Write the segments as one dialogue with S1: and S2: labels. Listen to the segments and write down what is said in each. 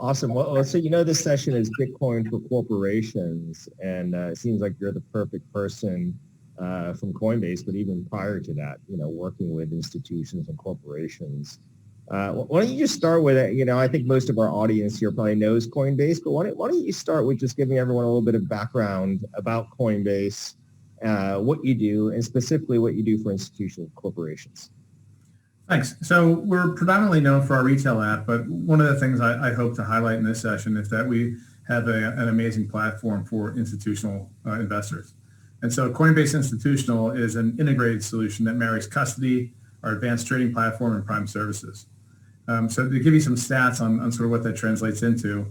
S1: Awesome. Well, so this session is Bitcoin for corporations, and it seems like you're the perfect person from Coinbase, but even prior to that, working with institutions and corporations. Why don't you just start with it? I think most of our audience here probably knows Coinbase, but why don't you start with just giving everyone a little bit of background about Coinbase, what you do, and specifically what you do for institutional corporations.
S2: Thanks. So we're predominantly known for our retail app, but one of the things I hope to highlight in this session is that we have an amazing platform for institutional investors. And so Coinbase Institutional is an integrated solution that marries custody, our advanced trading platform, and prime services. So to give you some stats on sort of what that translates into,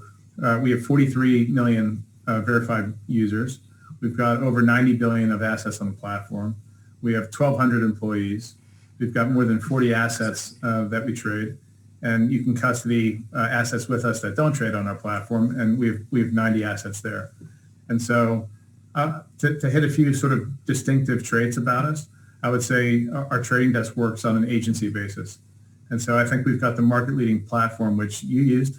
S2: we have 43 million verified users. We've got over 90 billion of assets on the platform. We have 1,200 employees. We've got more than 40 assets that we trade, and you can custody assets with us that don't trade on our platform, and we have 90 assets there. And so to hit a few sort of distinctive traits about us, I would say our trading desk works on an agency basis. And so I think we've got the market-leading platform, which you used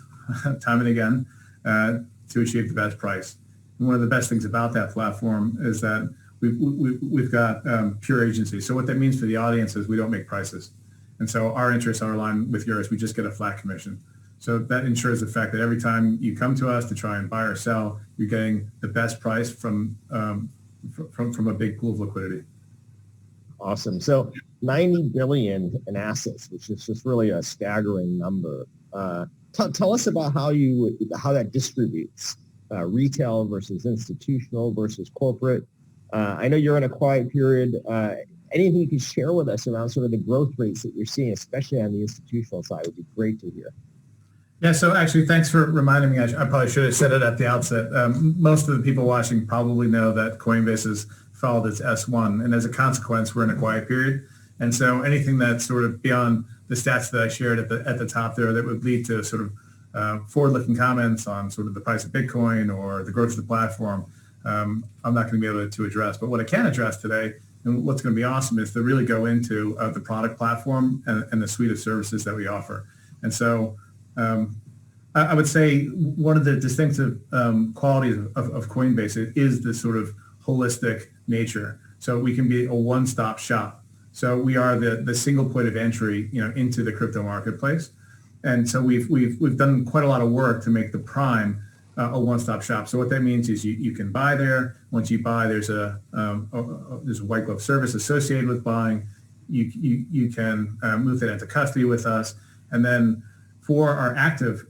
S2: time and again, to achieve the best price. And one of the best things about that platform is that we've got pure agency. So what that means for the audience is we don't make prices. And so our interests are aligned with yours. We just get a flat commission. So that ensures the fact that every time you come to us to try and buy or sell, you're getting the best price from a big pool of liquidity.
S1: Awesome. So 90 billion in assets, which is just really a staggering number. Tell us about how that distributes retail versus institutional versus corporate. I know you're in a quiet period. Anything you can share with us around sort of the growth rates that you're seeing, especially on the institutional side, would be great to hear.
S2: Yeah, so actually, thanks for reminding me. I probably should have said it at the outset. Most of the people watching probably know that Coinbase has followed its S1, and as a consequence, we're in a quiet period. And so anything that's sort of beyond the stats that I shared at the top there that would lead to sort of forward-looking comments on sort of the price of Bitcoin or the growth of the platform, I'm not going to be able to address. But what I can address today, and what's going to be awesome, is to really go into the product platform and the suite of services that we offer. And so I would say one of the distinctive qualities of Coinbase is this sort of holistic nature. So we can be a one-stop shop. So we are the single point of entry, into the crypto marketplace. And so we've done quite a lot of work to make the prime a one-stop shop. So what that means is you can buy there. Once you buy, there's a white glove service associated with buying. You can move that into custody with us, and then for our active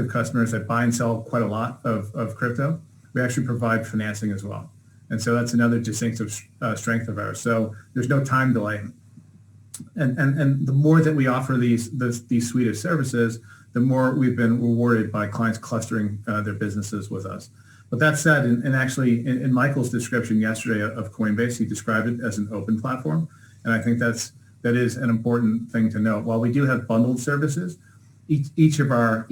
S2: customers that buy and sell quite a lot of crypto, we actually provide financing as well. And so that's another distinctive strength of ours. So there's no time delay. And the more that we offer these suite of services, the more we've been rewarded by clients clustering their businesses with us. But that said, and actually in Michael's description yesterday of Coinbase, he described it as an open platform. And I think that is an important thing to note. While we do have bundled services, each of our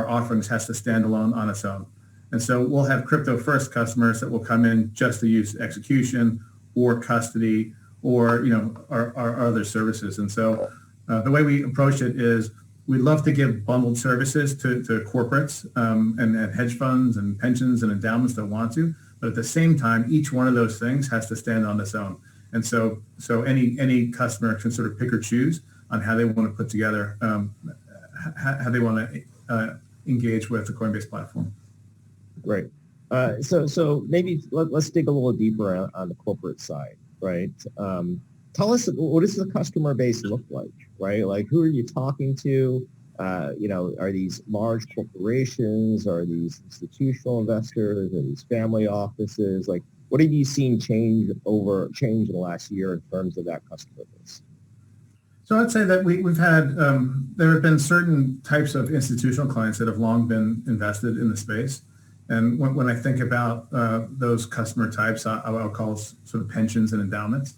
S2: offerings has to stand alone on its own. And so we'll have crypto first customers that will come in just to use execution or custody or our other services. And so the way we approach it is we'd love to give bundled services to corporates and hedge funds and pensions and endowments that want to, but at the same time, each one of those things has to stand on its own. And so any customer can sort of pick or choose on how they want to put together, how they want to engage with the Coinbase platform.
S1: Great. So maybe let's dig a little deeper on the corporate side, right? Tell us, what does the customer base look like, right? Like, who are you talking to? Are these large corporations? Are these institutional investors? Are these family offices? Like, what have you seen change in the last year in terms of that customer base?
S2: So I'd say that we've had, there have been certain types of institutional clients that have long been invested in the space. And when I think about those customer types, I'll call sort of pensions and endowments.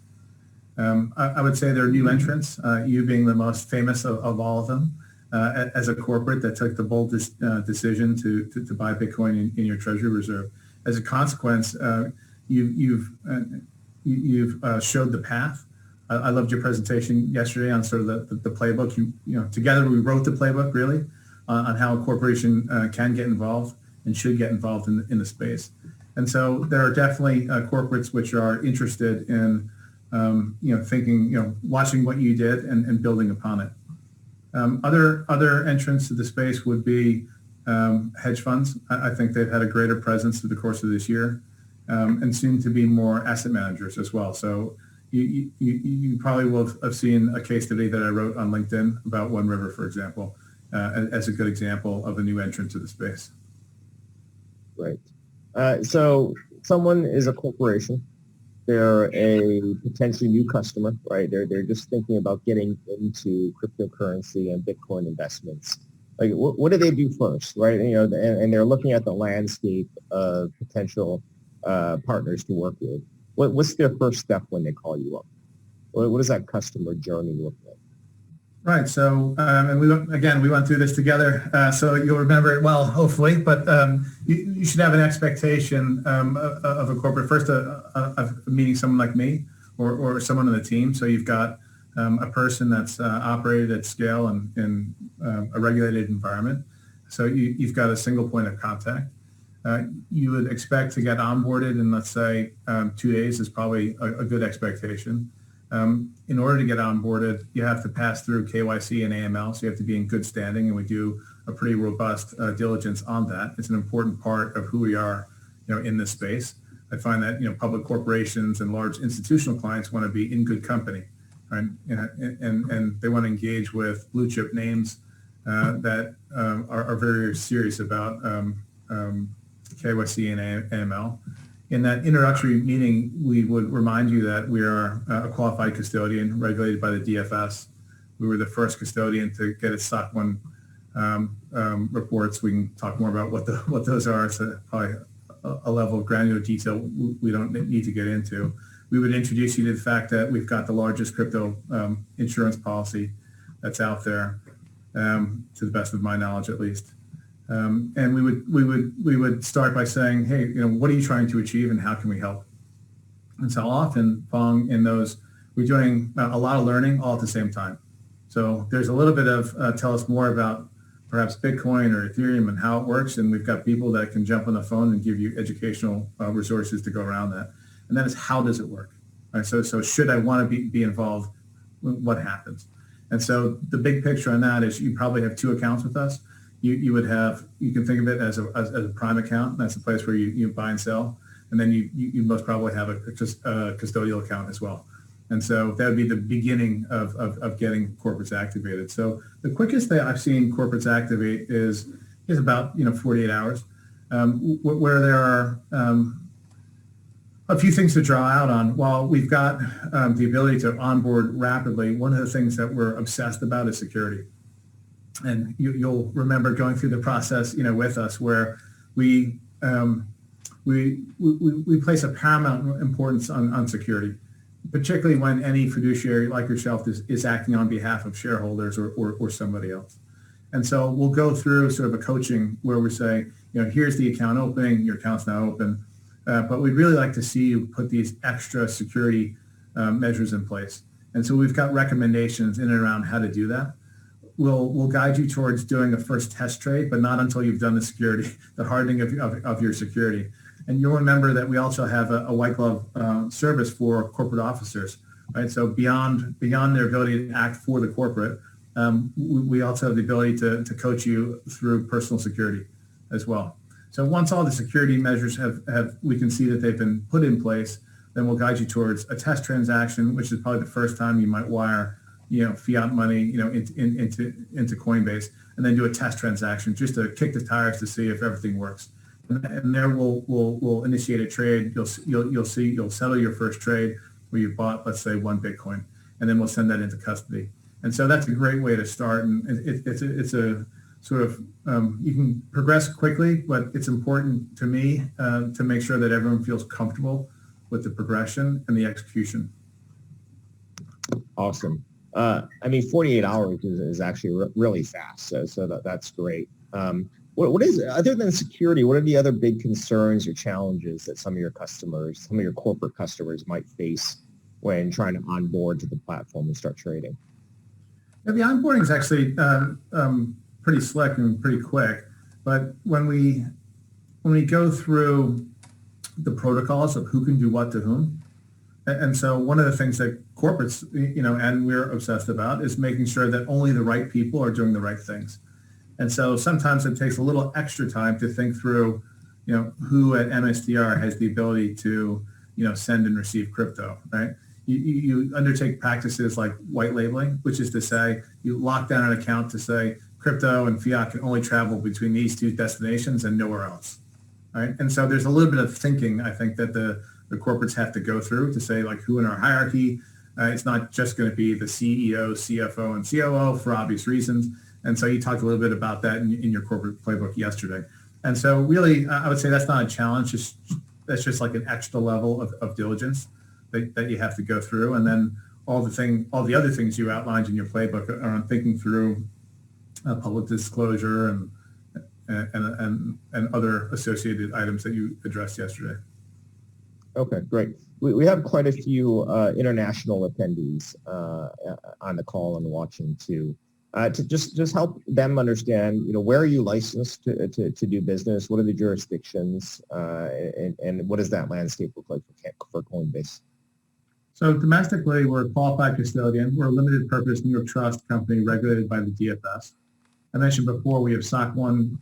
S2: I would say they're new entrants, you being the most famous of all of them, as a corporate that took the bold decision to buy Bitcoin in your treasury reserve. As a consequence, you've showed the path. I loved your presentation yesterday on sort of the playbook. Together we wrote the playbook really on how a corporation can get involved and should get involved in the space. And so there are definitely corporates which are interested in, thinking, watching what you did and building upon it. Other entrants to the space would be hedge funds. I think they've had a greater presence through the course of this year, and soon to be more asset managers as well. So you probably will have seen a case study that I wrote on LinkedIn about One River, for example, as a good example of a new entrant to the space.
S1: Right. So someone is a corporation. They're a potentially new customer, right? They're just thinking about getting into cryptocurrency and Bitcoin investments. Like, what do they do first, right? And they're looking at the landscape of potential partners to work with. What's their first step when they call you up? What does that customer journey look like?
S2: Right. So, and we went through this together, so you'll remember it well, hopefully. But you should have an expectation of a corporate first, of meeting someone like me or someone on the team. So you've got a person that's operated at scale in a regulated environment. So you've got a single point of contact. You would expect to get onboarded in, let's say, 2 days is probably a good expectation. In order to get onboarded, you have to pass through KYC and AML, so you have to be in good standing, and we do a pretty robust diligence on that. It's an important part of who we are, in this space. I find that public corporations and large institutional clients want to be in good company, right? And they want to engage with blue chip names that are very serious about KYC and AML. In that introductory meeting, we would remind you that we are a qualified custodian regulated by the DFS. We were the first custodian to get its SOC 1 reports. We can talk more about what those are. It's probably a level of granular detail we don't need to get into. We would introduce you to the fact that we've got the largest crypto insurance policy that's out there, to the best of my knowledge, at least. And we would start by saying, hey, what are you trying to achieve and how can we help? And so often, Phong, in those, we're doing a lot of learning all at the same time. So there's a little bit of tell us more about perhaps Bitcoin or Ethereum and how it works. And we've got people that can jump on the phone and give you educational resources to go around that. And then it's how does it work? Right? So should I want to be involved? What happens? And so the big picture on that is you probably have 2 accounts with us. You can think of it as a prime account. That's a place where you buy and sell. And then you most probably have a custodial account as well. And so that would be the beginning of getting corporates activated. So the quickest that I've seen corporates activate is about 48 hours, where there are a few things to draw out on. While we've got the ability to onboard rapidly, one of the things that we're obsessed about is security. And you'll remember going through the process, with us, where we place a paramount importance on security, particularly when any fiduciary like yourself is acting on behalf of shareholders or somebody else. And so we'll go through sort of a coaching where we say, here's the account opening, your account's now open, but we'd really like to see you put these extra security measures in place. And so we've got recommendations in and around how to do that. We'll guide you towards doing a first test trade, but not until you've done the security, the hardening of your security. And you'll remember that we also have a white glove service for corporate officers, right? So beyond their ability to act for the corporate, we also have the ability to coach you through personal security as well. So once all the security measures we can see that they've been put in place, then we'll guide you towards a test transaction, which is probably the first time you might wire fiat money, into Coinbase, and then do a test transaction just to kick the tires to see if everything works. And there we'll initiate a trade. You'll settle your first trade where you bought, let's say, 1 Bitcoin, and then we'll send that into custody. And so that's a great way to start. And it's a sort of you can progress quickly, but it's important to me to make sure that everyone feels comfortable with the progression and the execution.
S1: Awesome. 48 hours is actually really fast, so that's great. What is, other than security, what are the other big concerns or challenges that some of your corporate customers might face when trying to onboard to the platform and start trading?
S2: Yeah, the onboarding is actually pretty slick and pretty quick. But when we go through the protocols of who can do what to whom, and so one of the things that corporates, and we're obsessed about is making sure that only the right people are doing the right things. And so sometimes it takes a little extra time to think through, who at MSDR has the ability to, send and receive crypto, right? You undertake practices like white labeling, which is to say you lock down an account to say crypto and fiat can only travel between these two destinations and nowhere else, right? And so there's a little bit of thinking, I think, that the corporates have to go through to say, like, who in our hierarchy. It's not just going to be the CEO, CFO, and COO for obvious reasons. And so you talked a little bit about that in your corporate playbook yesterday. And so really, I would say that's not a challenge. That's just like an extra level of diligence that you have to go through. And then all the other things you outlined in your playbook are on thinking through public disclosure and other associated items that you addressed yesterday.
S1: Okay, great. We have quite a few international attendees on the call and watching too. To just help them understand, where are you licensed to do business? What are the jurisdictions? And what does that landscape look like for Coinbase?
S2: So domestically, we're a qualified custodian. We're a limited purpose New York trust company regulated by the DFS. I mentioned before we have SOC 1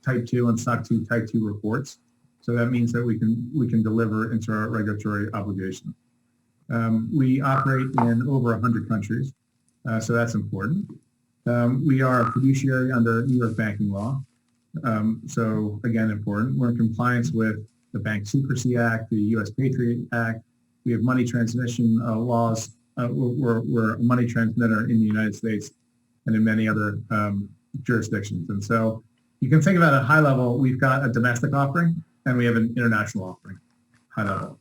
S2: Type 2 and SOC 2 Type 2 reports. So that means that we can deliver into our regulatory obligation. We operate in over 100 countries, so that's important. We are a fiduciary under New York banking law, so again, important. We're in compliance with the Bank Secrecy Act, the U.S. Patriot Act. We have money transmission laws. We're a money transmitter in the United States and in many other jurisdictions. And so you can think about at a high level, we've got a domestic offering and we have an international offering, high level.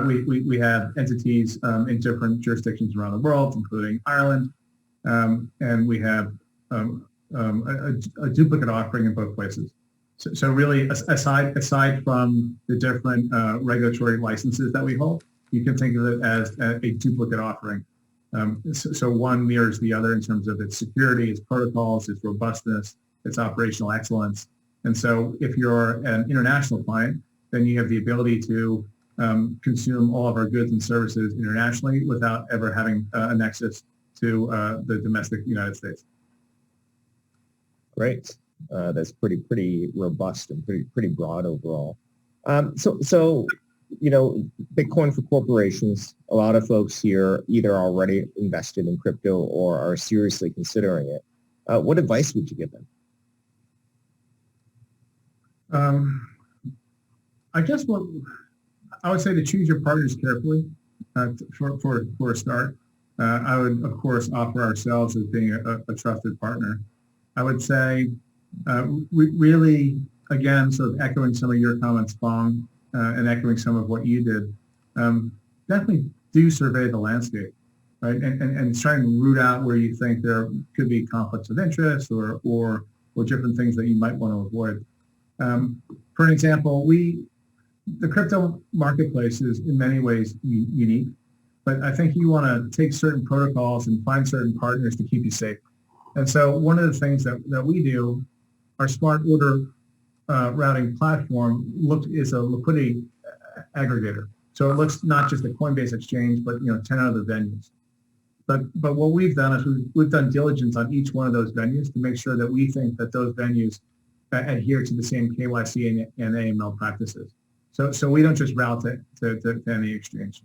S2: We have entities in different jurisdictions around the world, including Ireland, and we have a duplicate offering in both places. So really, aside from the different regulatory licenses that we hold, you can think of it as a duplicate offering. So one mirrors the other in terms of its security, its protocols, its robustness, its operational excellence. And so if you're an international client, then you have the ability to consume all of our goods and services internationally without ever having a nexus to the domestic United States.
S1: Great. That's pretty robust and pretty broad overall. So Bitcoin for corporations, a lot of folks here either already invested in crypto or are seriously considering it. What advice would you give them?
S2: I guess what I would say to choose your partners carefully for a start. I would, of course, offer ourselves as being a trusted partner. I would say really, again, sort of echoing some of your comments, Phong, and echoing some of what you did, definitely do survey the landscape, right? And try and root out where you think there could be conflicts of interest or different things that you might want to avoid. For an example, the crypto marketplace is in many ways unique, but I think you want to take certain protocols and find certain partners to keep you safe. And so one of the things that we do, our smart order routing platform is a liquidity aggregator. So it looks not just a Coinbase exchange, but 10 other venues. But what we've done is we've done diligence on each one of those venues to make sure that we think that those venues adhere to the same KYC and AML practices. So we don't just route to any exchange.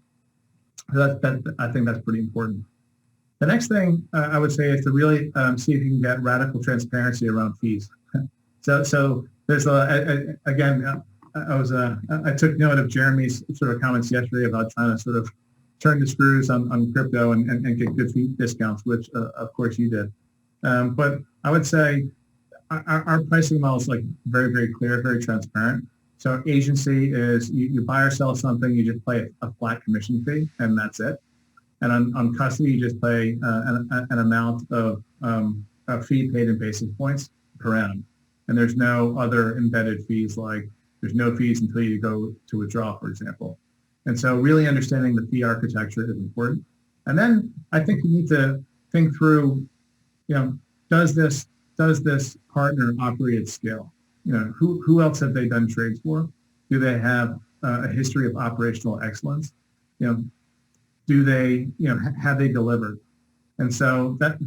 S2: So I think that's pretty important. The next thing I would say is to really see if you can get radical transparency around fees. So there's I took note of Jeremy's sort of comments yesterday about trying to sort of turn the screws on crypto and get good fee discounts, which of course you did. But I would say our pricing model is like very, very clear, very transparent. So agency is you buy or sell something, you just pay a flat commission fee, and that's it. And on custody, you just pay an amount of a fee paid in basis points per annum. And there's no other embedded fees, like there's no fees until you go to withdraw, for example. And so really understanding the fee architecture is important. And then I think you need to think through, does this does this partner operate at scale? Who else have they done trades for? Do they have a history of operational excellence? Do they, have they delivered? And so that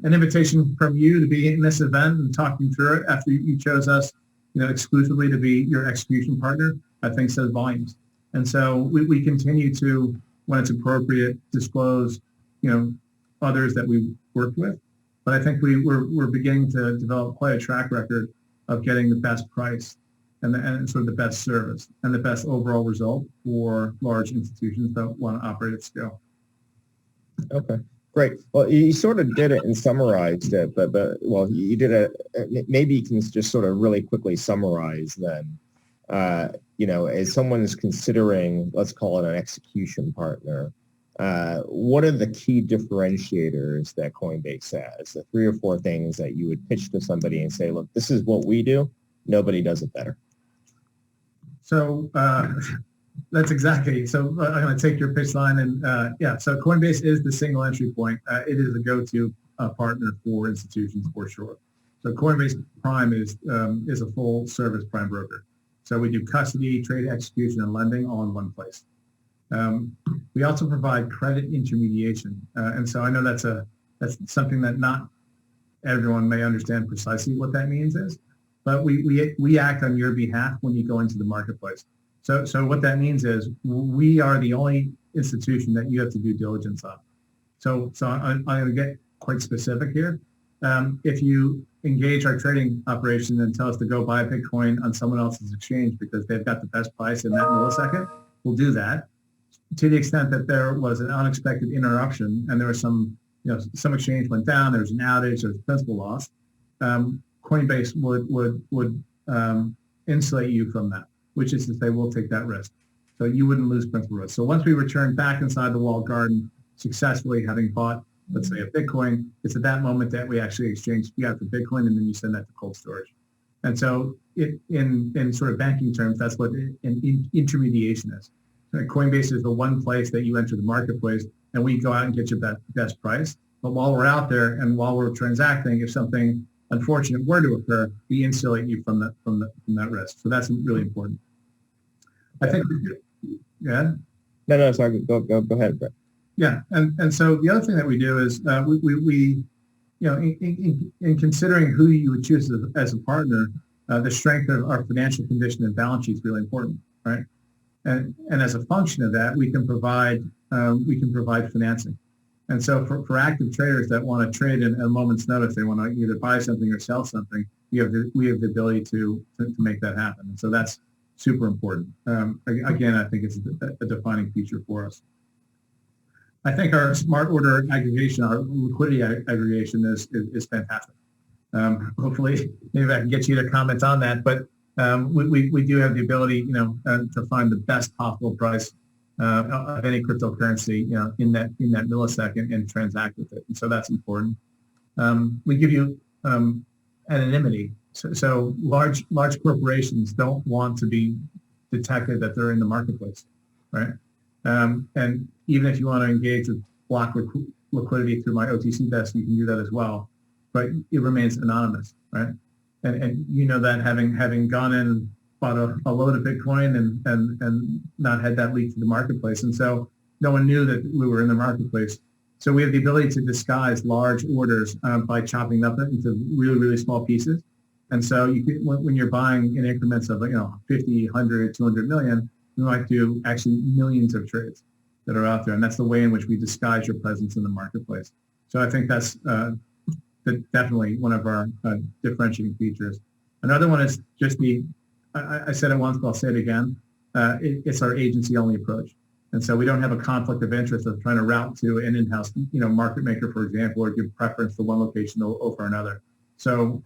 S2: an invitation from you to be in this event and talking through it after you chose us, exclusively to be your execution partner, I think says volumes. And so we continue to, when it's appropriate, disclose, others that we worked with. But I think we're beginning to develop quite a track record of getting the best price and sort of the best service and the best overall result for large institutions that want to operate at scale.
S1: Okay, great. Well, you sort of did it and summarized it, but well, you did it. Maybe you can just sort of really quickly summarize then. As someone is considering, let's call it an execution partner, what are the key differentiators that Coinbase has? The 3 or 4 things that you would pitch to somebody and say, look, this is what we do. Nobody does it better.
S2: So that's exactly. So I'm going to take your pitch line and so Coinbase is the single entry point. It is a go-to partner for institutions for sure. So Coinbase Prime is a full service prime broker. So we do custody, trade execution, and lending all in one place. We also provide credit intermediation. And so I know that's something that not everyone may understand precisely what that means is, but we act on your behalf when you go into the marketplace. So what that means is we are the only institution that you have to do diligence on. So I'm going to get quite specific here. If you engage our trading operation and tell us to go buy Bitcoin on someone else's exchange because they've got the best price in that millisecond, we'll do that. To the extent that there was an unexpected interruption and there was some exchange went down, there was an outage, there was principal loss, Coinbase would insulate you from that, which is to say we'll take that risk. So you wouldn't lose principal risk. So once we return back inside the walled garden, successfully having bought, let's say, a Bitcoin, it's at that moment that we actually exchange fiat for Bitcoin, and then you send that to cold storage. And so in sort of banking terms, that's what an intermediation is. Coinbase is the one place that you enter the marketplace, and we go out and get you that best price. But while we're out there and while we're transacting, if something unfortunate were to occur, we insulate you from that risk. So that's really important. I think. Yeah.
S1: No, sorry. Go ahead, Brett.
S2: Yeah, and so the other thing that we do is we in considering who you would choose as a partner, the strength of our financial condition and balance sheet is really important, right? And as a function of that, we can provide financing. And so for active traders that want to trade in a moment's notice, they want to either buy something or sell something, we have the ability to make that happen. And so that's super important. Again, I think it's a defining feature for us. I think our smart order aggregation, our liquidity aggregation is fantastic. Hopefully, maybe I can get you to comment on that. But we do have the ability, to find the best possible price of any cryptocurrency, in that millisecond and transact with it. And so that's important. We give you anonymity. So large corporations don't want to be detected that they're in the marketplace, right? And even if you want to engage with block liquidity through my OTC desk, you can do that as well, but it remains anonymous, right? And that having gone in and bought a load of Bitcoin and not had that leak to the marketplace. And so no one knew that we were in the marketplace. So we have the ability to disguise large orders by chopping them up into really, really small pieces. And so when you're buying in increments of 50, 100, 200 million, we might do actually millions of trades that are out there. And that's the way in which we disguise your presence in the marketplace. So I think that's definitely one of our differentiating features. Another one is just I said it once, but I'll say it again. It's our agency-only approach. And so we don't have a conflict of interest of trying to route to an in-house, market maker, for example, or give preference to one location over another. So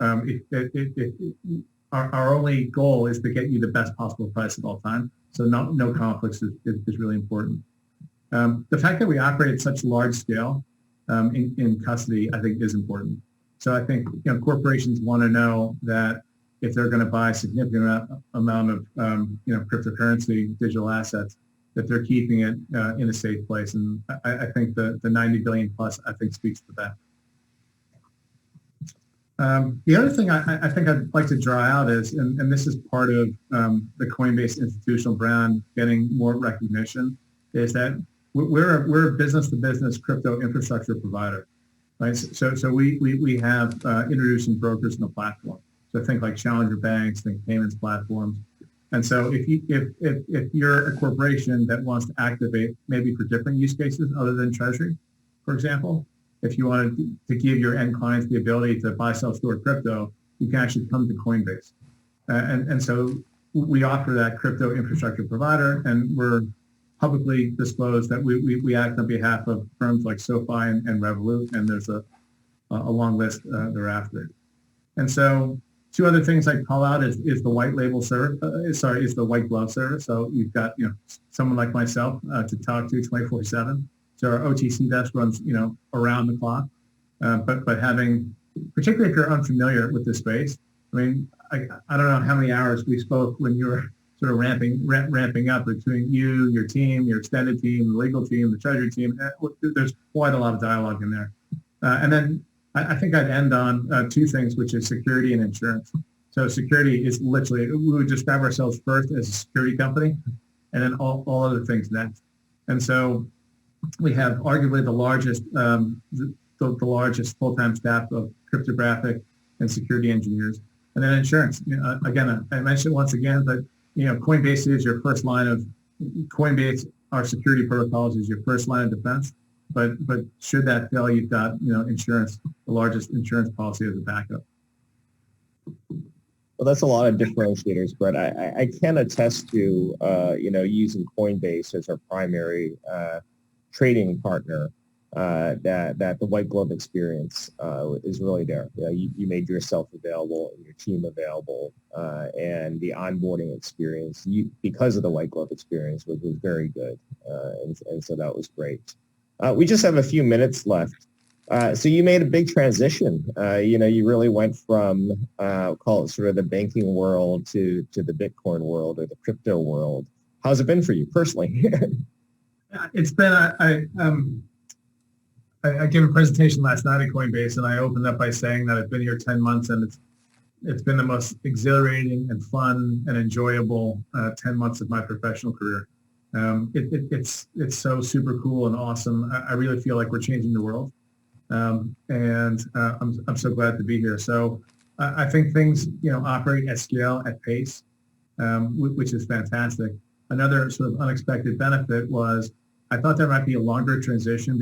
S2: our only goal is to get you the best possible price at all time. So no conflicts is really important. The fact that we operate at such large scale in custody, I think, is important. So I think corporations want to know that if they're going to buy a significant amount of cryptocurrency, digital assets, that they're keeping it in a safe place. And I think the 90 billion plus, I think, speaks to that. The other thing I think I'd like to draw out is, and this is part of the Coinbase institutional brand getting more recognition, is that we're a business-to-business crypto infrastructure provider, right? So we have introducing brokers in the platform. So think like challenger banks, think payments platforms. And so if you're a corporation that wants to activate maybe for different use cases other than treasury, for example, if you wanted to give your end clients the ability to buy, sell, store crypto, you can actually come to Coinbase. And so we offer that crypto infrastructure provider, and we're publicly disclosed that we act on behalf of firms like SoFi and Revolut, and there's a long list thereafter. And so two other things I'd call out is the white label service, is the white glove service. So you've got, someone like myself to talk to 24/7. So our OTC desk runs, around the clock. But having, particularly if you're unfamiliar with this space, I mean, I don't know how many hours we spoke when you were sort of ramping up between you, your team, your extended team, the legal team, the treasury team. There's quite a lot of dialogue in there. And then I think I'd end on two things, which is security and insurance. So security is literally, we would describe ourselves first as a security company, and then all other things next. And so we have arguably the largest full-time staff of cryptographic and security engineers. And then insurance. Again, I mentioned once again, but Coinbase is your first line of Coinbase. Our security protocols is your first line of defense. But should that fail, you've got insurance, the largest insurance policy as a backup.
S1: Well, that's a lot of differentiators, Brett. I can attest to using Coinbase as our primary trading partner. That the white glove experience is really there. You made yourself available and your team available, and the onboarding experience, because of the white glove experience, was very good, and so that was great. We just have a few minutes left. So you made a big transition. You really went from call it sort of the banking world to the Bitcoin world or the crypto world. How's it been for you personally?
S2: It's been I gave a presentation last night at Coinbase, and I opened up by saying that I've been here 10 months, and it's been the most exhilarating and fun and enjoyable 10 months of my professional career. It's so super cool and awesome. I really feel like we're changing the world, and I'm so glad to be here. So I think things operate at scale, at pace, which is fantastic. Another sort of unexpected benefit was I thought there might be a longer transition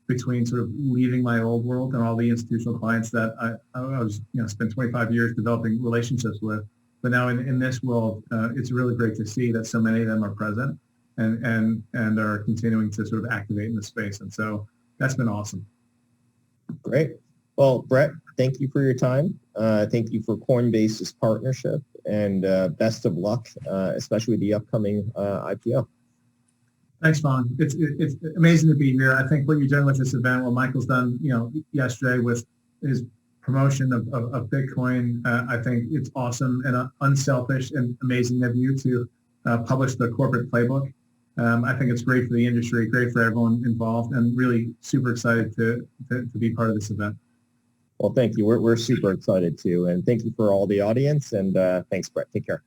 S2: between sort of leaving my old world and all the institutional clients that I was, spent 25 years developing relationships with. But now in this world, it's really great to see that so many of them are present and are continuing to sort of activate in the space. And so that's been awesome.
S1: Great. Well, Brett, thank you for your time. Thank you for Coinbase's partnership, and best of luck, especially with the upcoming IPO.
S2: Thanks, Phong. It's amazing to be here. I think what you're doing with this event, what Michael's done, yesterday with his promotion of Bitcoin, I think it's awesome and unselfish and amazing of you to publish the corporate playbook. I think it's great for the industry, great for everyone involved, and really super excited to be part of this event.
S1: Well, thank you. We're super excited too, and thank you for all the audience. And thanks, Brett. Take care.